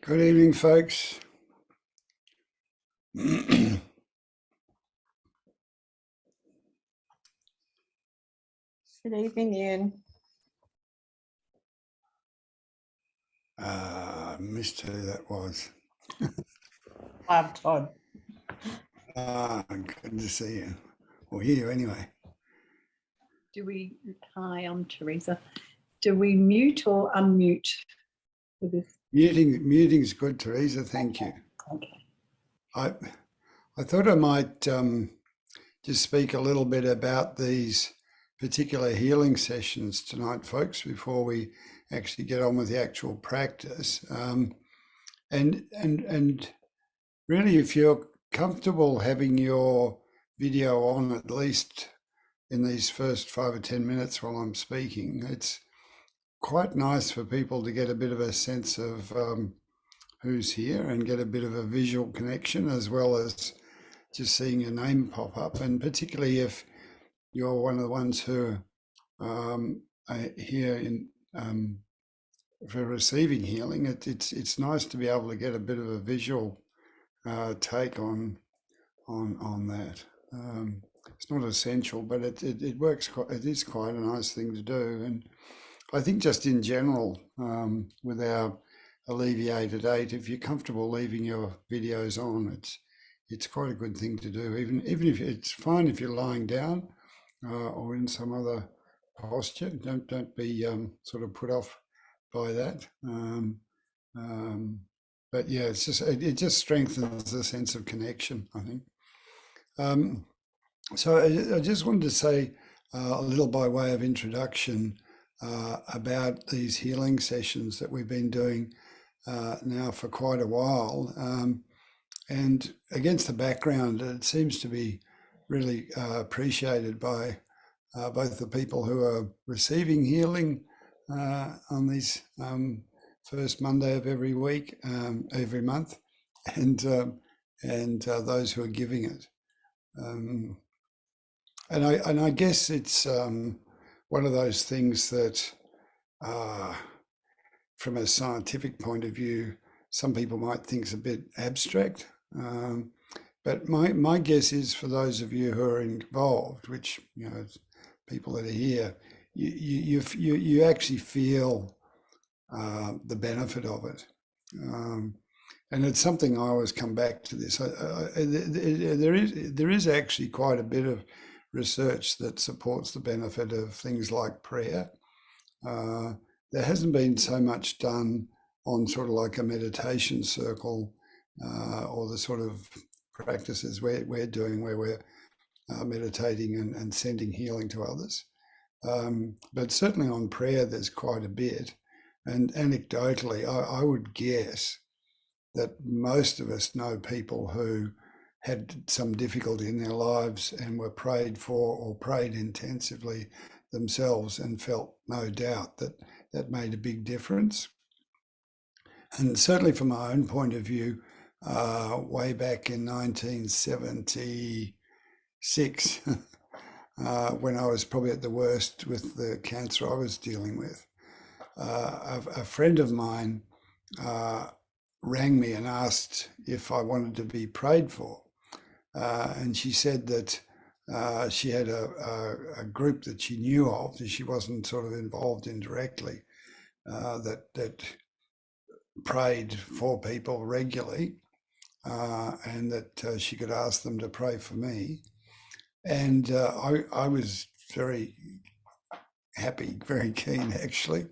Good evening, folks. Good evening, Ian. Missed who that was. I'm Todd. Good to see you. Or hear you anyway. Hi, I'm Teresa. Do we mute or unmute for this? Muting's good, Teresa. Thank you. Okay. I thought I might just speak a little bit about these particular healing sessions tonight, folks, before we actually get on with the actual practice. And really, if you're comfortable having your video on, at least in these first 5 or 10 minutes while I'm speaking, it's quite nice for people to get a bit of a sense of who's here and get a bit of a visual connection, as well as just seeing your name pop up. And particularly if you're one of the ones who are here for receiving healing, it's nice to be able to get a bit of a visual take on that. It's not essential, but it works. It is quite a nice thing to do, and I think just in general, with our alleviated 8, if you're comfortable leaving your videos on, it's quite a good thing to do. Even if it's fine if you're lying down or in some other posture. Don't be sort of put off by that. But yeah, it just strengthens the sense of connection, I think. So I just wanted to say a little by way of introduction about these healing sessions that we've been doing now for quite a while. And against the background, it seems to be really appreciated by both the people who are receiving healing on these first Monday of every week, every month, and those who are giving it. And I guess it's one of those things that, from a scientific point of view, some people might think is a bit abstract. But my guess is, for those of you who are involved, which people that are here, you actually feel the benefit of it. And it's something I always come back to this. There is actually quite a bit of research that supports the benefit of things like prayer. There hasn't been so much done on sort of like a meditation circle or the sort of practices we're doing, where we're meditating and sending healing to others. But certainly on prayer, there's quite a bit. And anecdotally, I would guess that most of us know people who had some difficulty in their lives and were prayed for or prayed intensively themselves and felt no doubt that that made a big difference. And certainly from my own point of view, way back in 1976, when I was probably at the worst with the cancer I was dealing with, a friend of mine rang me and asked if I wanted to be prayed for. And she said that she had a group that she knew of, that she wasn't sort of involved in directly, that prayed for people regularly, and that she could ask them to pray for me. And I was very happy, very keen actually.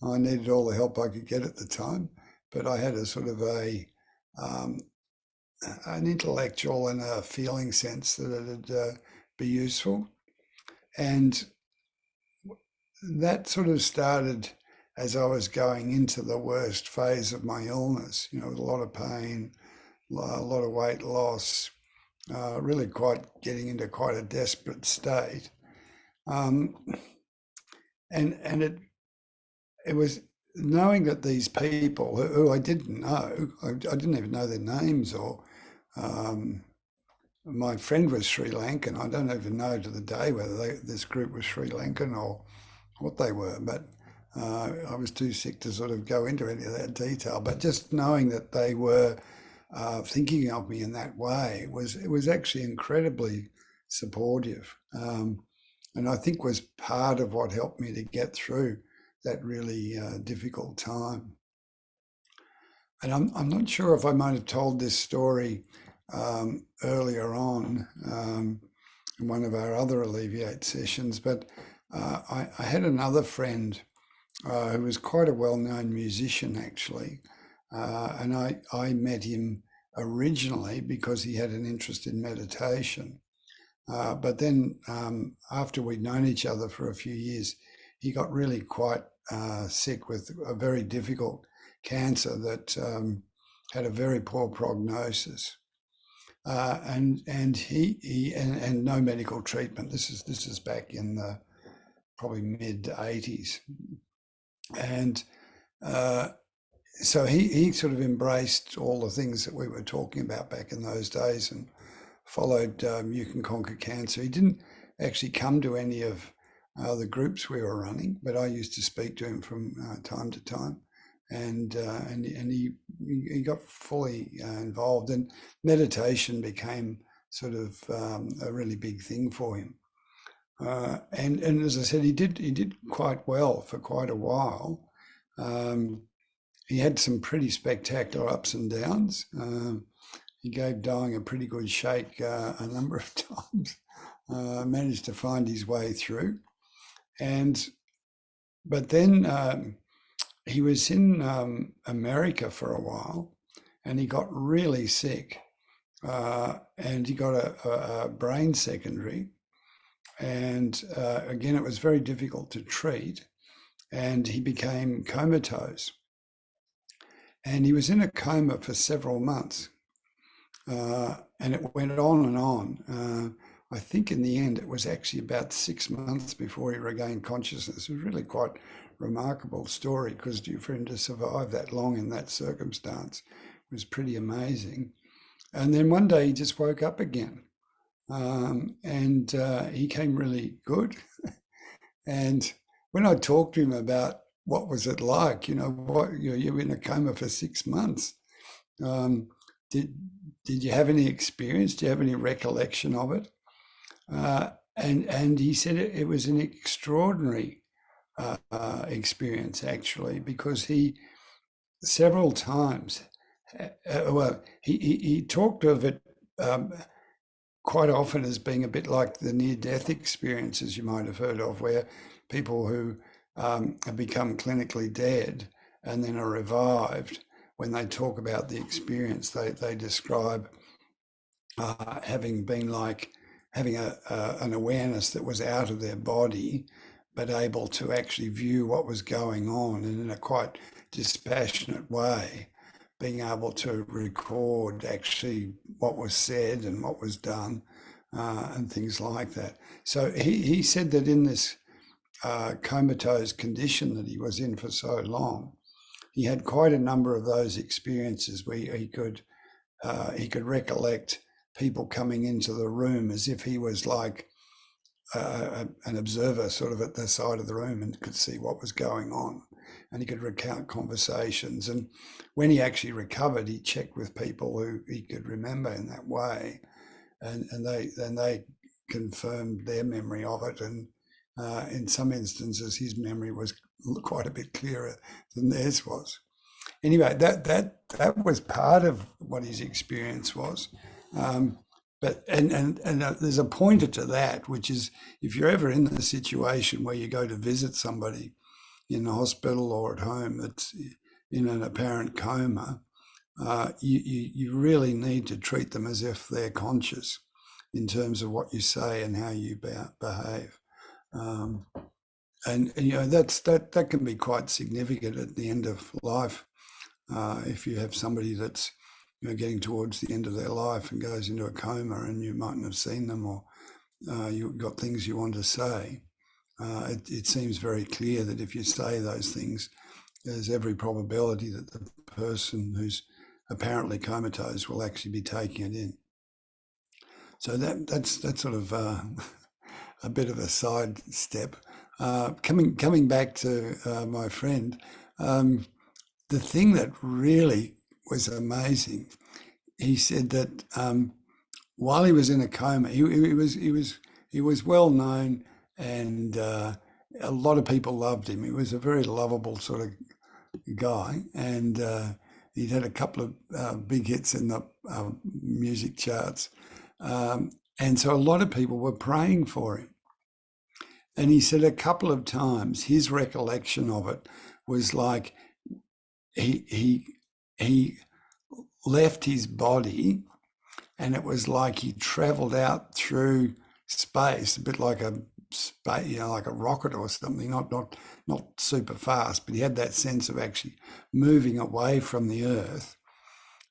I needed all the help I could get at the time, but I had a sort of an intellectual and a feeling sense that it'd be useful. And that sort of started as I was going into the worst phase of my illness, with a lot of pain, a lot of weight loss, really quite getting into quite a desperate state. And it was knowing that these people who I didn't know, I didn't even know their names, or my friend was Sri Lankan. I don't even know to the day whether this group was Sri Lankan or what they were, but I was too sick to sort of go into any of that detail, but just knowing that they were thinking of me in that way was actually incredibly supportive, and I think was part of what helped me to get through that really difficult time. And I'm not sure if I might have told this story earlier on in one of our other Alleviate sessions, but I had another friend who was quite a well-known musician actually, and I met him originally because he had an interest in meditation. But then after we'd known each other for a few years, he got really quite sick with a very difficult cancer that had a very poor prognosis. And no medical treatment. This is back in the probably mid 80s, and so he sort of embraced all the things that we were talking about back in those days and followed You Can Conquer Cancer. He didn't actually come to any of the groups we were running, but I used to speak to him from time to time, and he got fully involved, and meditation became sort of a really big thing for him. And as I said, he did quite well for quite a while. He had some pretty spectacular ups and downs. He gave dying a pretty good shake a number of times. Managed to find his way through, but then he was in America for a while, and he got really sick, and he got a brain secondary, and again it was very difficult to treat, and he became comatose, and he was in a coma for several months, and it went on and on. I think in the end it was actually about 6 months before he regained consciousness. It was really quite remarkable story, because for him to survive that long in that circumstance was pretty amazing. And then one day he just woke up again, and he came really good. And when I talked to him about what was it like, you're in a coma for 6 months. Did you have any experience? Do you have any recollection of it? And he said it was an extraordinary experience actually, because he several times, he talked of it quite often as being a bit like the near-death experiences you might have heard of, where people who have become clinically dead and then are revived, when they talk about the experience, they describe having been like having an awareness that was out of their body, but able to actually view what was going on, and in a quite dispassionate way, being able to record actually what was said and what was done, and things like that. So he said that in this comatose condition that he was in for so long, he had quite a number of those experiences where he could recollect people coming into the room as if he was like an observer sort of at the side of the room and could see what was going on, and he could recount conversations. And when he actually recovered, he checked with people who he could remember in that way, and they confirmed their memory of it, and in some instances his memory was quite a bit clearer than theirs was. Anyway, that was part of what his experience was. But there's a pointer to that, which is, if you're ever in the situation where you go to visit somebody in the hospital or at home that's in an apparent coma, you really need to treat them as if they're conscious in terms of what you say and how you behave. And that can be quite significant at the end of life. If you have somebody that's getting towards the end of their life and goes into a coma, and you mightn't have seen them, or you've got things you want to say, it seems very clear that if you say those things, there's every probability that the person who's apparently comatose will actually be taking it in. So that's sort of a bit of a side step. Coming back to my friend, the thing that really was amazing, he said that while he was in a coma, he was well known, and a lot of people loved him. He was a very lovable sort of guy, and he'd had a couple of big hits in the music charts, and so a lot of people were praying for him. And he said a couple of times his recollection of it was like he left his body, and it was like he travelled out through space, a bit like a like a rocket or something, not super fast, but he had that sense of actually moving away from the Earth.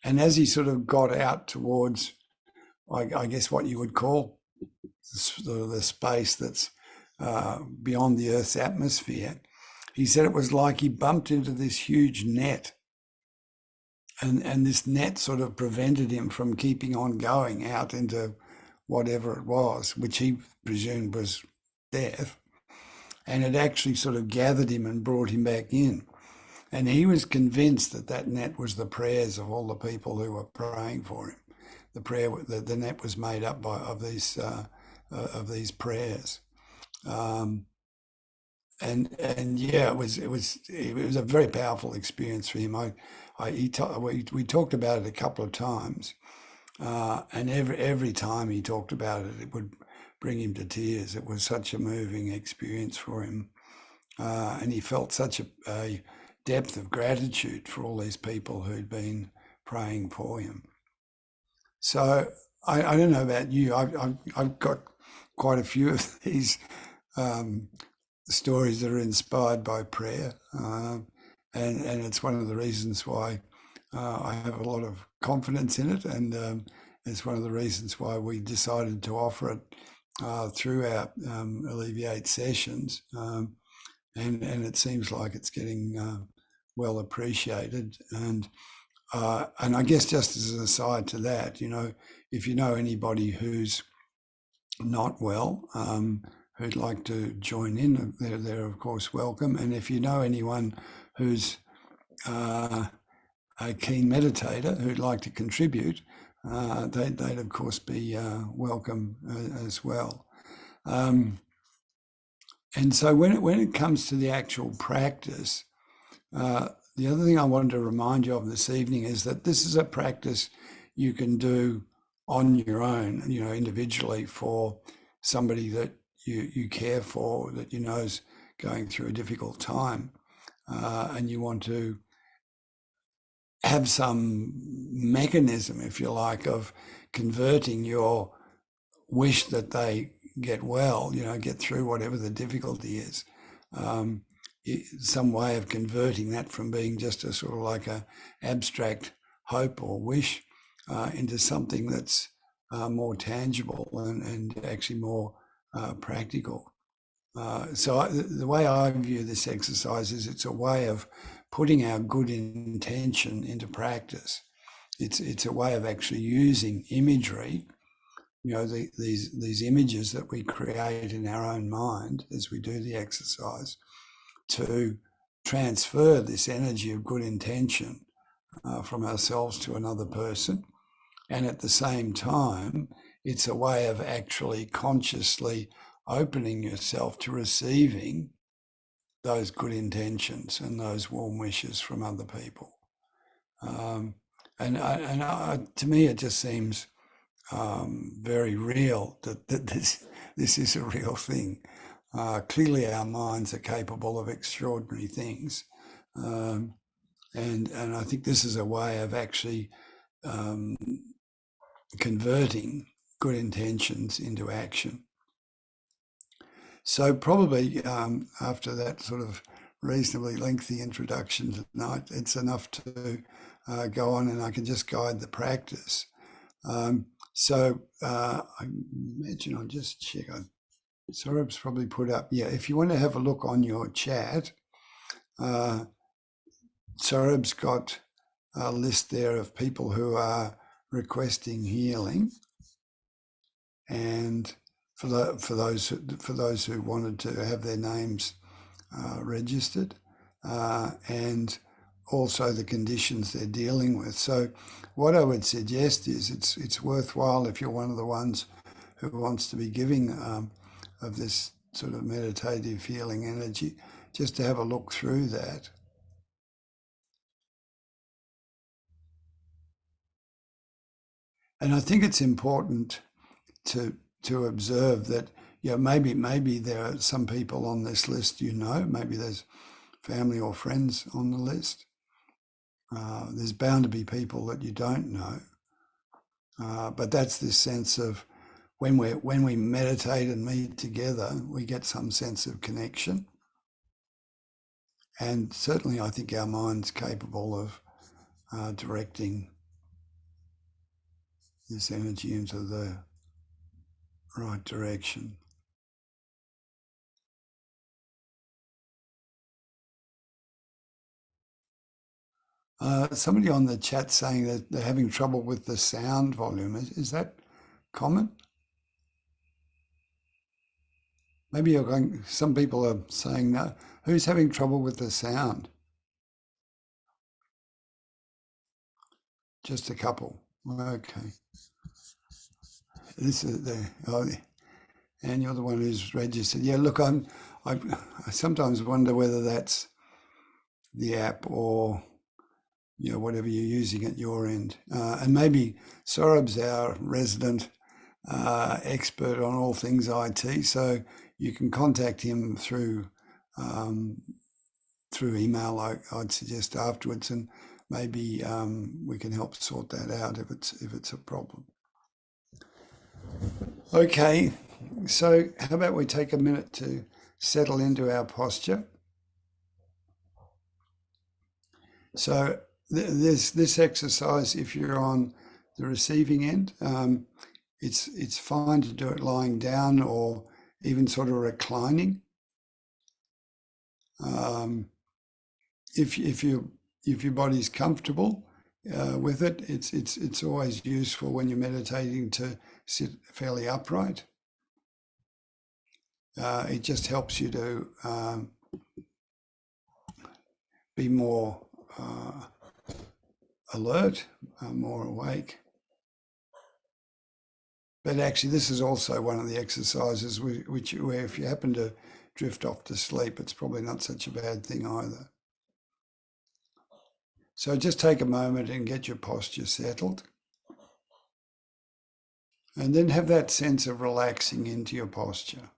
And as he sort of got out towards, I guess, what you would call the space that's beyond the Earth's atmosphere, he said it was like he bumped into this huge net. And this net sort of prevented him from keeping on going out into whatever it was, which he presumed was death. And it actually sort of gathered him and brought him back in. And he was convinced that that net was the prayers of all the people who were praying for him. The net was made up of these prayers. And yeah, it was a very powerful experience for him. We talked about it a couple of times, and every time he talked about it, it would bring him to tears. It was such a moving experience for him, and he felt such a depth of gratitude for all these people who'd been praying for him. So I don't know about you. I've got quite a few of these stories that are inspired by prayer, and it's one of the reasons why I have a lot of confidence in it, and it's one of the reasons why we decided to offer it through our Alleviate sessions, and it seems like it's getting well appreciated. And I guess just as an aside to that, if you know anybody who's not well, who'd like to join in, they're of course welcome. And if you know anyone who's a keen meditator who'd like to contribute, they'd of course be welcome as well. And so when it comes to the actual practice, the other thing I wanted to remind you of this evening is that this is a practice you can do on your own, individually, for somebody that you care for, that you know is going through a difficult time, and you want to have some mechanism, if you like, of converting your wish that they get well, get through whatever the difficulty is. Some way of converting that from being just a sort of like a abstract hope or wish into something that's more tangible and actually more practical. So the way I view this exercise is it's a way of putting our good intention into practice. It's a way of actually using imagery, these images that we create in our own mind as we do the exercise, to transfer this energy of good intention from ourselves to another person. And at the same time, it's a way of actually consciously opening yourself to receiving those good intentions and those warm wishes from other people. To me, it just seems very real that this is a real thing. Clearly, our minds are capable of extraordinary things, and I think this is a way of actually converting good intentions into action. So probably after that sort of reasonably lengthy introduction tonight, it's enough to go on, and I can just guide the practice. So I imagine I'll just check. Saurabh's probably put up, if you want to have a look on your chat, Saurabh's got a list there of people who are requesting healing, and for those who wanted to have their names registered, and also the conditions they're dealing with. So what I would suggest is it's worthwhile, if you're one of the ones who wants to be giving of this sort of meditative healing energy, just to have a look through that. And I think it's important to observe that, maybe there are some people on this list, maybe there's family or friends on the list. There's bound to be people that you don't know. But that's this sense of when we meditate and meet together, we get some sense of connection. And certainly I think our mind's capable of directing this energy into the right direction. Somebody on the chat saying that they're having trouble with the sound volume. Is that common? Maybe you're going, some people are saying no. Who's having trouble with the sound? Just a couple. Okay. This is and you're the one who's registered. Yeah, look, I sometimes wonder whether that's the app or whatever you're using at your end. And maybe Saurabh's our resident expert on all things IT, so you can contact him through email. I'd suggest afterwards, and maybe we can help sort that out if it's a problem. Okay, so how about we take a minute to settle into our posture. So this exercise, if you're on the receiving end, it's fine to do it lying down or even sort of reclining. If your body's comfortable with it, it's always useful when you're meditating to sit fairly upright. It just helps you to be more alert, more awake. But actually, this is also one of the exercises where if you happen to drift off to sleep, it's probably not such a bad thing either. So just take a moment and get your posture settled. And then have that sense of relaxing into your posture.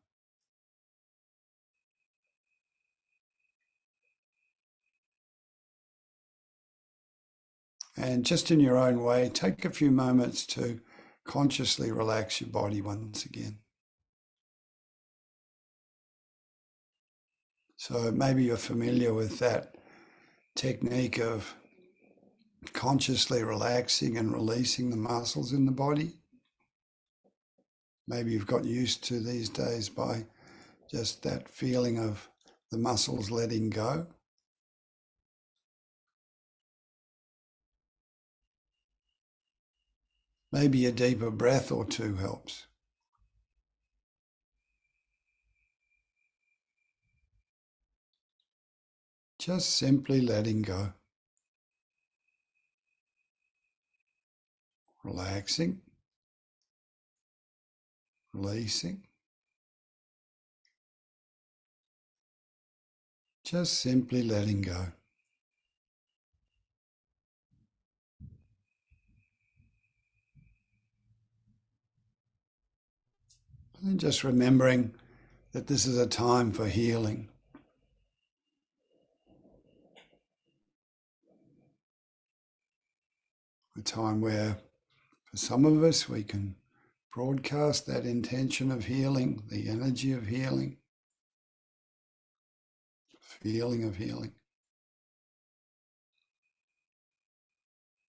And just in your own way, take a few moments to consciously relax your body once again. So maybe you're familiar with that technique of consciously relaxing and releasing the muscles in the body. Maybe you've got used to these days by just that feeling of the muscles letting go. Maybe a deeper breath or two helps. Just simply letting go. Relaxing. Releasing. Just simply letting go. And just remembering that this is a time for healing. A time where, for some of us, we can broadcast that intention of healing, the energy of healing, feeling of healing.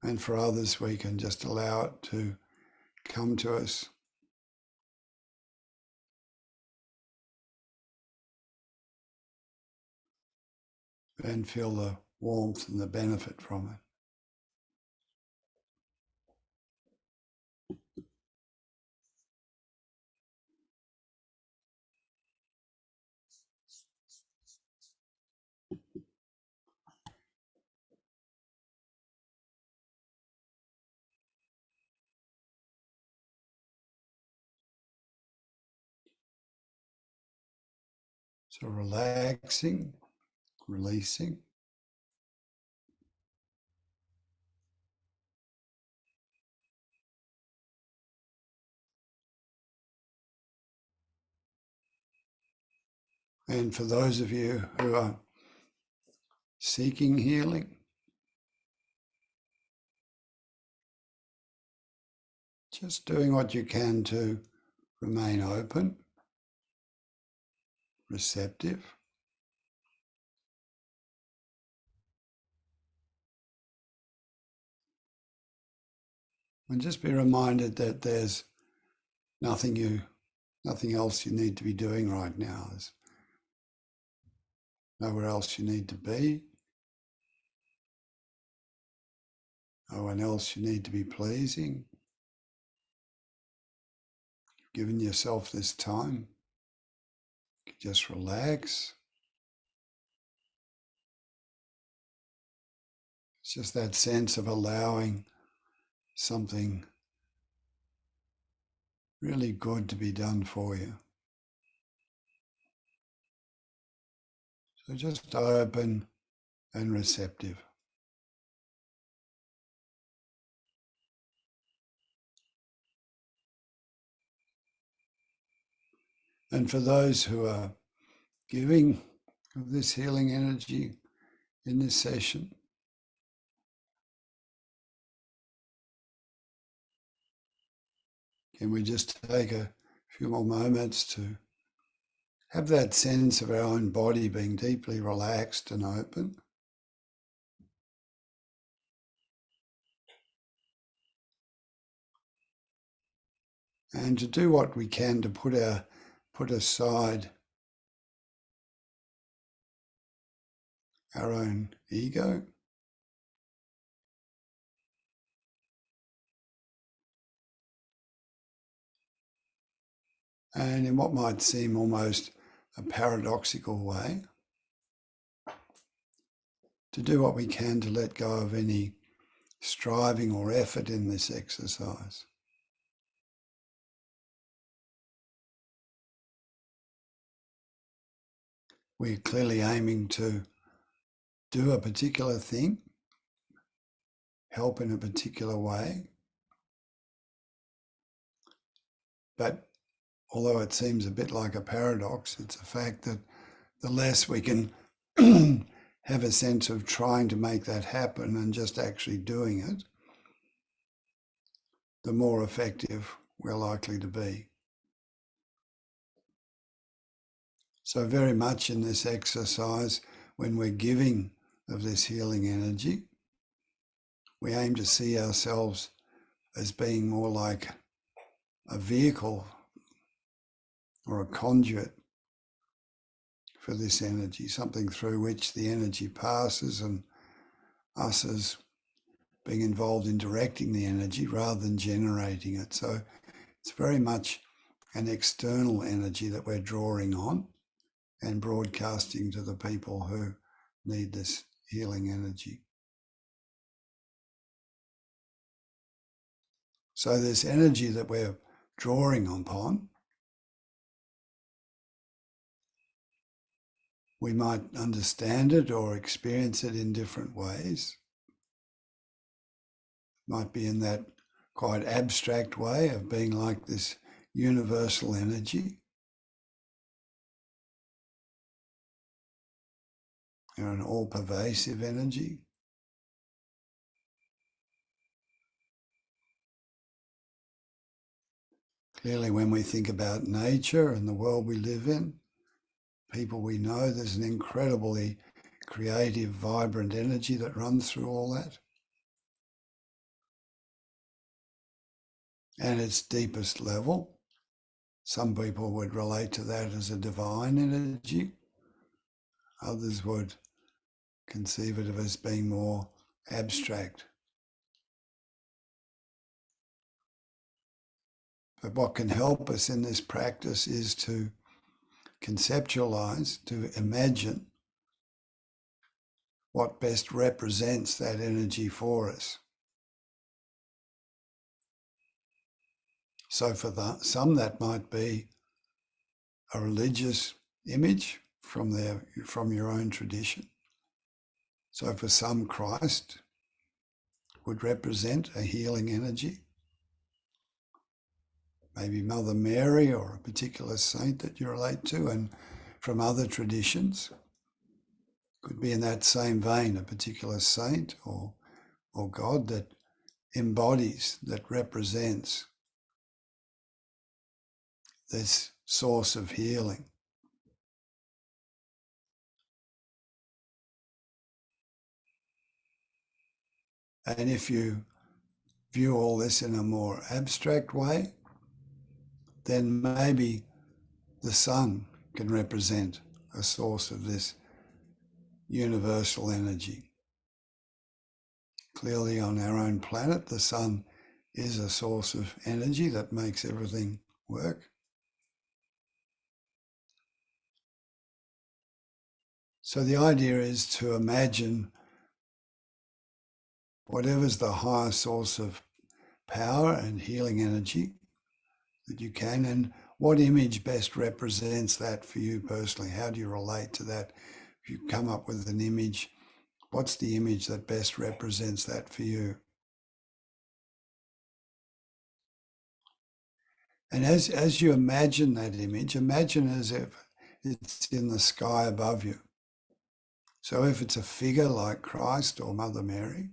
And for others, we can just allow it to come to us. And feel the warmth and the benefit from it. So relaxing, releasing. And for those of you who are seeking healing, just doing what you can to remain open, receptive. And just be reminded that there's nothing else you need to be doing right now. There's nowhere else you need to be. No one else you need to be pleasing. Giving yourself this time. Just relax. It's just that sense of allowing something really good to be done for you. So just open and receptive. And for those who are giving of this healing energy in this session, can we just take a few more moments to have that sense of our own body being deeply relaxed and open? And to do what we can to put aside our own ego, and in what might seem almost a paradoxical way, to do what we can to let go of any striving or effort in this exercise. We're clearly aiming to do a particular thing, help in a particular way, but although it seems a bit like a paradox, it's a fact that the less we can have a sense of trying to make that happen and just actually doing it, the more effective we're likely to be. So very much in this exercise, when we're giving of this healing energy, we aim to see ourselves as being more like a vehicle or a conduit for this energy, something through which the energy passes, and us as being involved in directing the energy rather than generating it. So it's very much an external energy that we're drawing on and broadcasting to the people who need this healing energy. So this energy that we're drawing upon, we might understand it or experience it in different ways. It might be in that quite abstract way of being like this universal energy, an all-pervasive energy. Clearly, when we think about nature and the world we live in, people we know, there's an incredibly creative, vibrant energy that runs through all that. And its deepest level, some people would relate to that as a divine energy. Others would conceive it as being more abstract. But what can help us in this practice is to conceptualize, to imagine what best represents that energy for us. So for some that might be a religious image, from your own tradition. So for some, Christ would represent a healing energy, maybe Mother Mary or a particular saint that you relate to, and from other traditions could be in that same vein, a particular saint or God that embodies, that represents this source of healing. And if you view all this in a more abstract way, then maybe the sun can represent a source of this universal energy. Clearly on our own planet, the sun is a source of energy that makes everything work. So the idea is to imagine whatever's the higher source of power and healing energy that you can, and what image best represents that for you personally. How do you relate to that? If you come up with an image, what's the image that best represents that for you? And as you imagine that image, imagine as if it's in the sky above you. So if it's a figure like Christ or Mother Mary,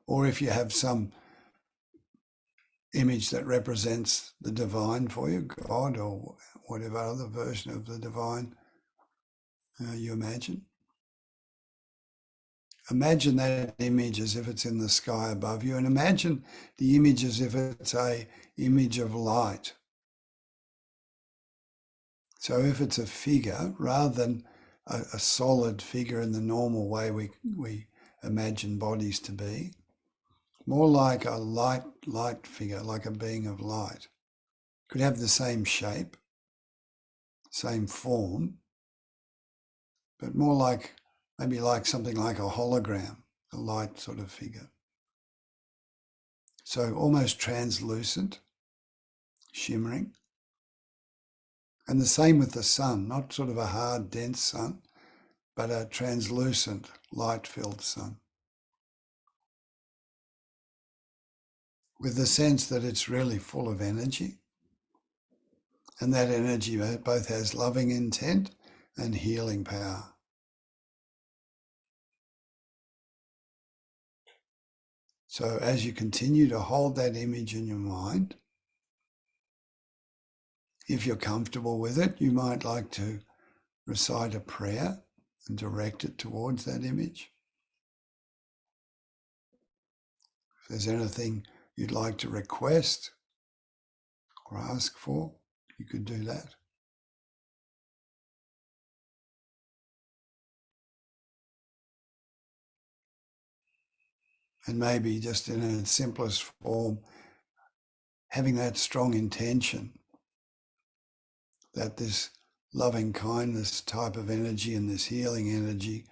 or if you have some image that represents the divine for you, God or whatever other version of the divine you imagine. Imagine that image as if it's in the sky above you, and imagine the image as if it's an image of light. So if it's a figure, rather than a solid figure in the normal way we imagine bodies to be, more like a light figure, like a being of light. Could have the same shape, same form, but more like, maybe like something like a hologram, a light sort of figure. So almost translucent, shimmering. And the same with the sun, not sort of a hard, dense sun, but a translucent, light-filled sun. With the sense that it's really full of energy. And that energy both has loving intent and healing power. So as you continue to hold that image in your mind, if you're comfortable with it, you might like to recite a prayer and direct it towards that image. If there's anything you'd like to request or ask for, you could do that. And maybe just in its simplest form, having that strong intention that this loving kindness type of energy and this healing energy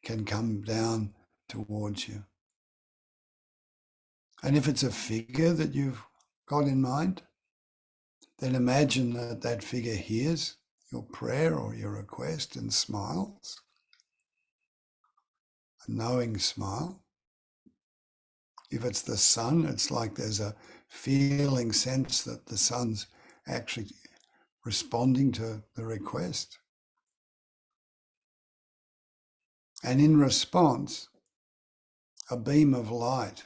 can come down towards you. And if it's a figure that you've got in mind, then imagine that that figure hears your prayer or your request and smiles, a knowing smile. If it's the sun, it's like there's a feeling sense that the sun's actually responding to the request. And in response, a beam of light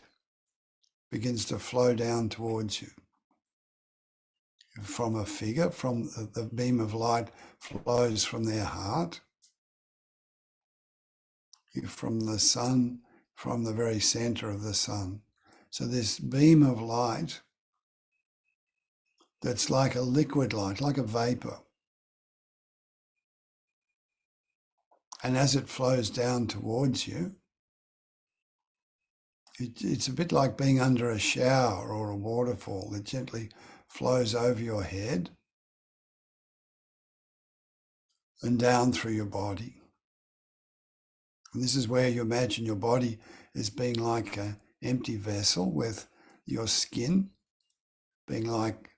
begins to flow down towards you. From a figure, from the beam of light flows from their heart. From the sun, from the very center of the sun. So this beam of light that's like a liquid light, like a vapor. And as it flows down towards you, it's a bit like being under a shower or a waterfall. It gently flows over your head and down through your body. And this is where you imagine your body as being like an empty vessel, with your skin being like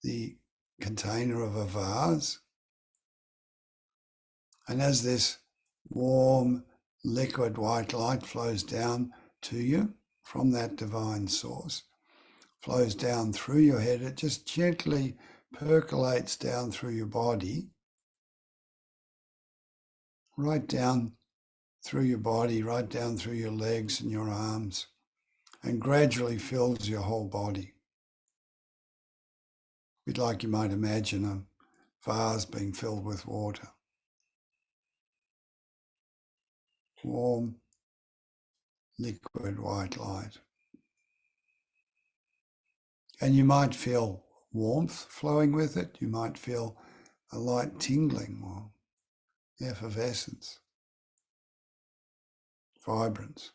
the container of a vase. And as this warm, liquid white light flows down to you from that divine source, flows down through your head, it just gently percolates down through your body, right down through your body, right down through your legs and your arms, and gradually fills your whole body. A bit like you might imagine a vase being filled with water. Warm, liquid white light. And you might feel warmth flowing with it. You might feel a light tingling or effervescence, vibrance.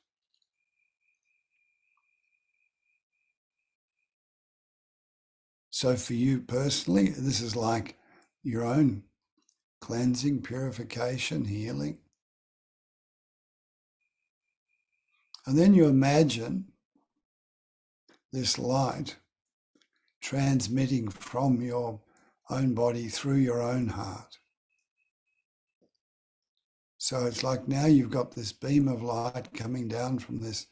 So for you personally, this is like your own cleansing, purification, healing. And then you imagine this light transmitting from your own body through your own heart. So it's like now you've got this beam of light coming down from this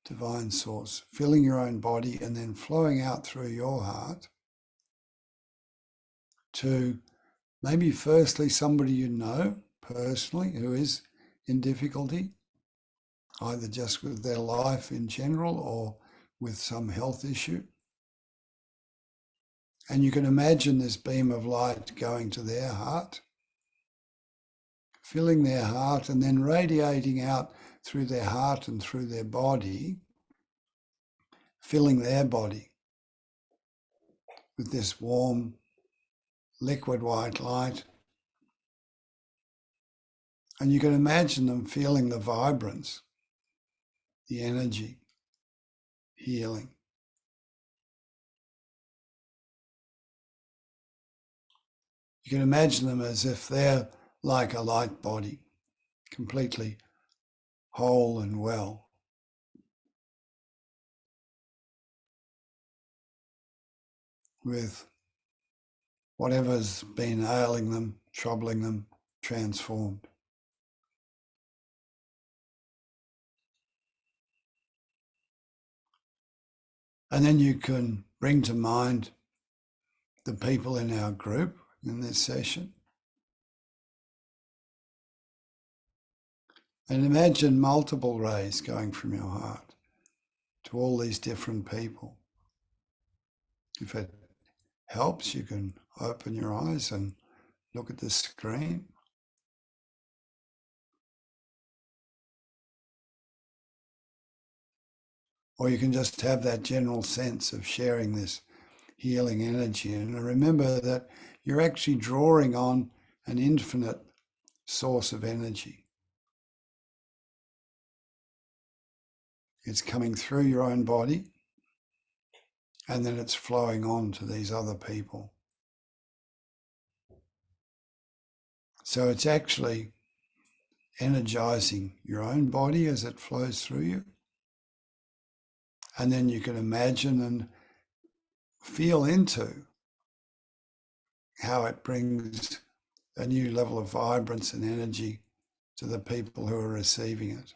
divine source, filling your own body and then flowing out through your heart to maybe firstly somebody you know personally who is in difficulty, either just with their life in general or with some health issue. And you can imagine this beam of light going to their heart, filling their heart and then radiating out through their heart and through their body, filling their body with this warm, liquid white light. And you can imagine them feeling the vibrance, the energy, healing. You can imagine them as if they're like a light body, completely whole and well. With whatever's been ailing them, troubling them, transformed. And then you can bring to mind the people in our group in this session. And imagine multiple rays going from your heart to all these different people. If it helps, you can open your eyes and look at the screen. Or you can just have that general sense of sharing this healing energy. And remember that you're actually drawing on an infinite source of energy. It's coming through your own body and then it's flowing on to these other people. So it's actually energizing your own body as it flows through you. And then you can imagine and feel into how it brings a new level of vibrance and energy to the people who are receiving it.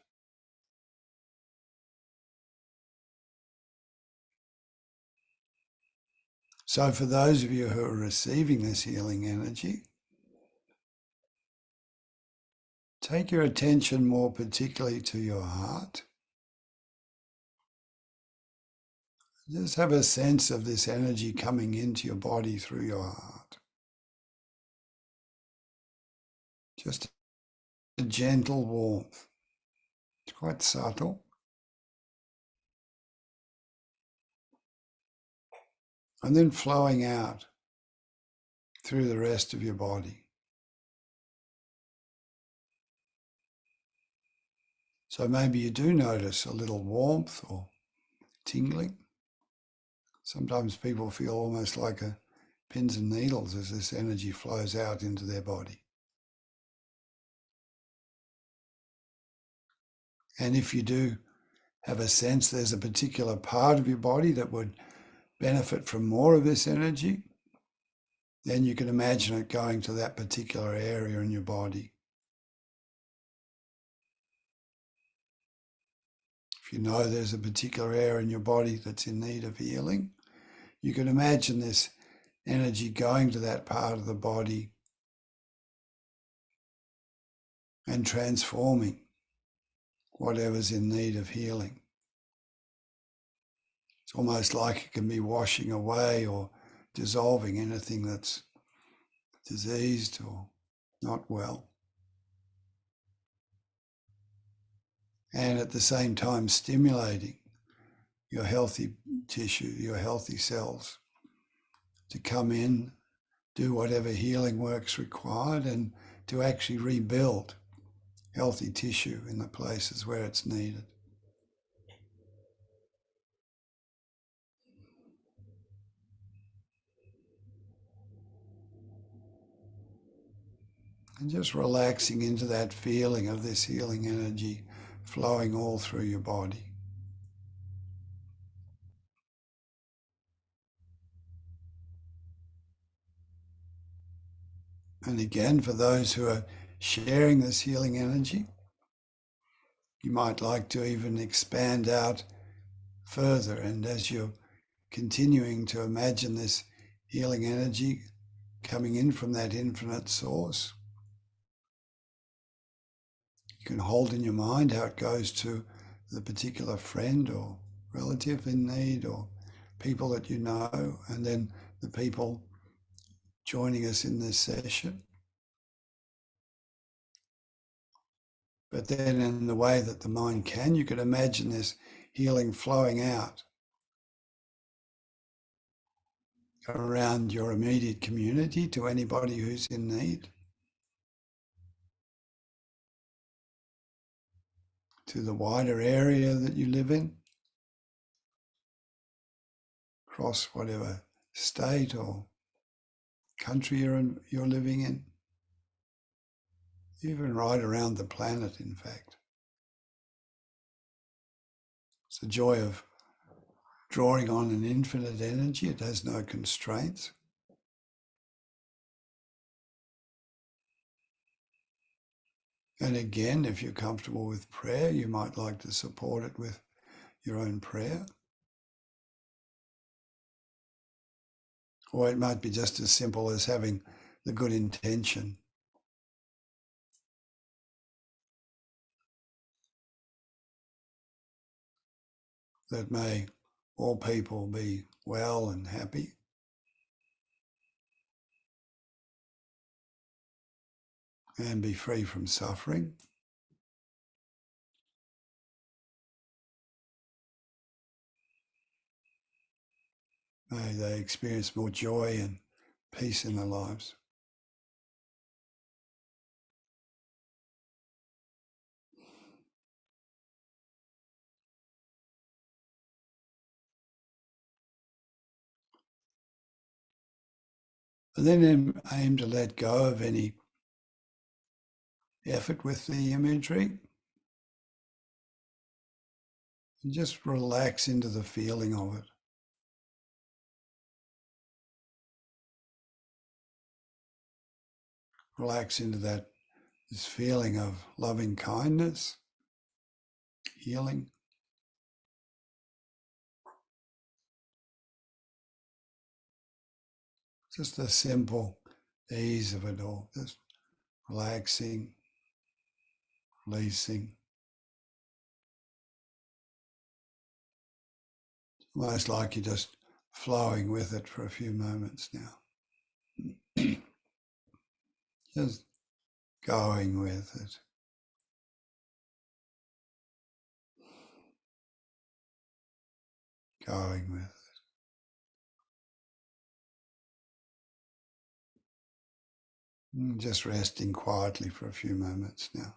So for those of you who are receiving this healing energy, take your attention more particularly to your heart. Just have a sense of this energy coming into your body through your heart. Just a gentle warmth. It's quite subtle. And then flowing out through the rest of your body. So maybe you do notice a little warmth or tingling. Sometimes people feel almost like pins and needles as this energy flows out into their body. And if you do have a sense there's a particular part of your body that would benefit from more of this energy, then you can imagine it going to that particular area in your body If you know there's a particular area in your body that's in need of healing, you can imagine this energy going to that part of the body and transforming whatever's in need of healing. It's almost like it can be washing away or dissolving anything that's diseased or not well. And at the same time stimulating your healthy tissue, your healthy cells to come in, do whatever healing work's required, and to actually rebuild healthy tissue in the places where it's needed. And just relaxing into that feeling of this healing energy flowing all through your body. And again, for those who are sharing this healing energy, you might like to even expand out further. And as you're continuing to imagine this healing energy coming in from that infinite source, you can hold in your mind how it goes to the particular friend or relative in need or people that you know, and then the people joining us in this session. But then in the way that the mind can, you could imagine this healing flowing out around your immediate community to anybody who's in need, to the wider area that you live in, across whatever state or country you're living in, even right around the planet, in fact. It's the joy of drawing on an infinite energy. It has no constraints. And again, if you're comfortable with prayer, you might like to support it with your own prayer. Or it might be just as simple as having the good intention that may all people be well and happy. And be free from suffering. May they experience more joy and peace in their lives. And then aim to let go of any effort with the imagery. And just relax into the feeling of it. Relax into this feeling of loving kindness, healing. Just the simple ease of it all. Just relaxing, releasing. Almost like you're just flowing with it for a few moments now. Just going with it. Going with it. Just resting quietly for a few moments now.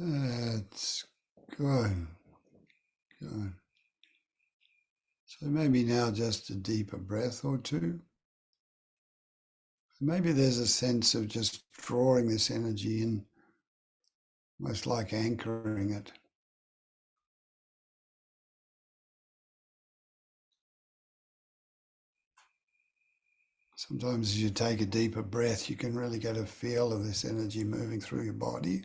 That's good. Good. So maybe now just a deeper breath or two. Maybe there's a sense of just drawing this energy in, almost like anchoring it. Sometimes as you take a deeper breath, you can really get a feel of this energy moving through your body.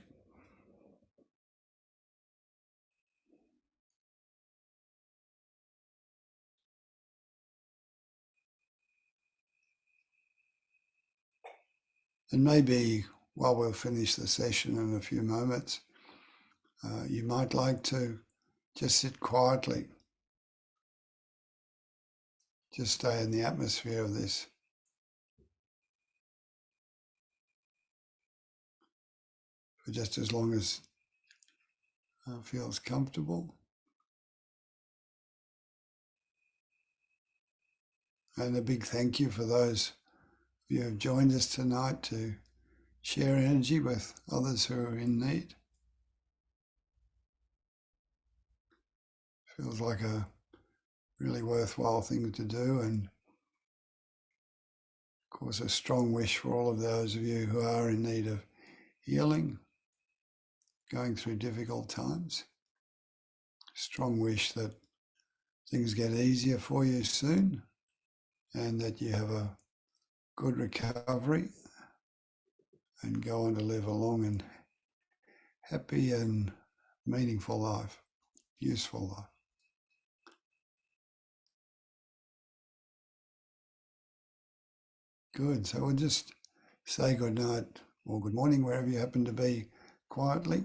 And maybe while we'll finish the session in a few moments, you might like to just sit quietly, just stay in the atmosphere of this for just as long as feels comfortable. And a big thank you for those of you who have joined us tonight to share energy with others who are in need. Feels like a really worthwhile thing to do, and of course a strong wish for all of those of you who are in need of healing, going through difficult times. Strong wish that things get easier for you soon and that you have a good recovery and go on to live a long and happy and meaningful life, useful life. Good. So we'll just say good night or good morning wherever you happen to be quietly.